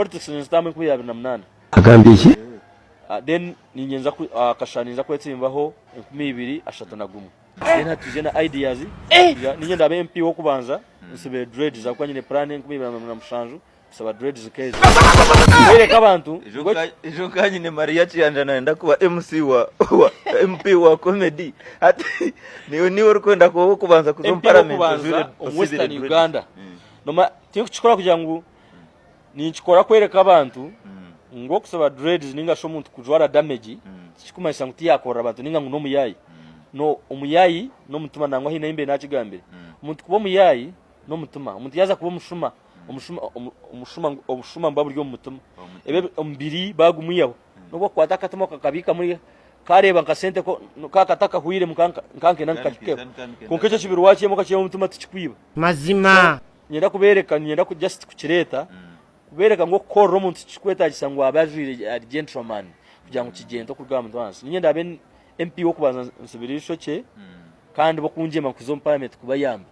politics nzitame ku 2008 agambiye then ninyenza ku akashaniza kwetsimbaho 2031 then hatuje na ideas ninyenda ba MP wo kubanza nsibe dreads akwanyine plan 2027 saba dreads case bere kabantu ejo kanyine Maria Chiyanja naenda kuba MC wa MP wa comedy ati niwe rukwenda ko kubanza kuzo parliament Western Uganda noma tikukikora kugira ngo nichikora kwereka abantu ngo kusaba dreads ninga sho muntu kujwara damage kikumayisa nguti yakora abantu ninga ngo muyayi no umuyayi no mutuma nangwa hina imbe nakigambire umuntu kuba muyayi no mutuma umuntu yaza kuba umushuma mbaburyo mutuma ebe ombiri bagumuyaho no kwata katamo kakabika muri kareba nkasente ko kakataka huire mkanke nankakike konkecho chibiru wachi mo kachiye mutuma tikikwiba mazima nyenda kubereka nyenda ku just kukireta kubereka ngo koro umuntu kikweta gisangwa abajwire gentleman kugira ngo kigendo kurwa muntu wansi nyenda abe MP wo kubanza nsibirisho cye kandi bokunjema kuzo parliament kuba yamba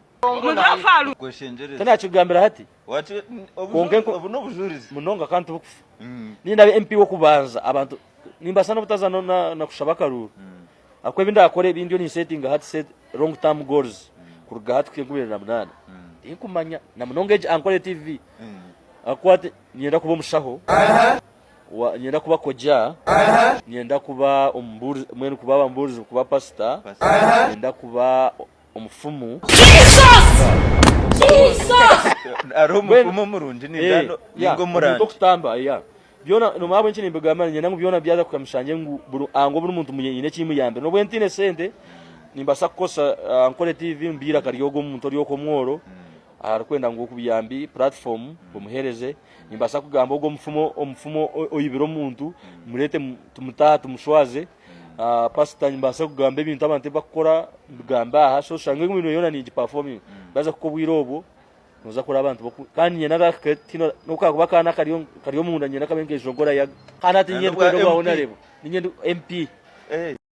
tana kigambira hati wacu obu no bujurizi munonga kantu bukufa nyenda abe MP wo kubanza abantu nimbasana butazana na kushabaka ruru akwe binda akore bindio ni setting hati set long term goals kuruga hati kugubira na inkumanya na munongeje ankole TV akwate nyenda kuba mushaho nyenda kuba koja nyenda kuba umbuzi mwene kuba bambuzi kuba pastor nyenda kuba umufumu umufumu murunji ni ndano ningo muranje kutamba byona no mabo nchini mbegama nyenda byona byaza kukamshanje ngo buri muntu munyine kimu yambe no bwentine sente nimbasa kosa ankole TV mbira kariyogo muntu ari yoko mworo arakwenda ngo kubiyambi platform bumuhereze nimbasa kugamba ubwo umufumo oyibiro muntu murete tumutata tumushwaze pastor nimbasa kugamba ibintu abantu bakora bigamba aha so shange ibintu yona ni performing baza kuko bwirobo noza kora abantu kandi nyena rakatino nukakuba kana kariyo munda nyena kabenge jogora ya kana tinye kwero ba onarebo ninye MP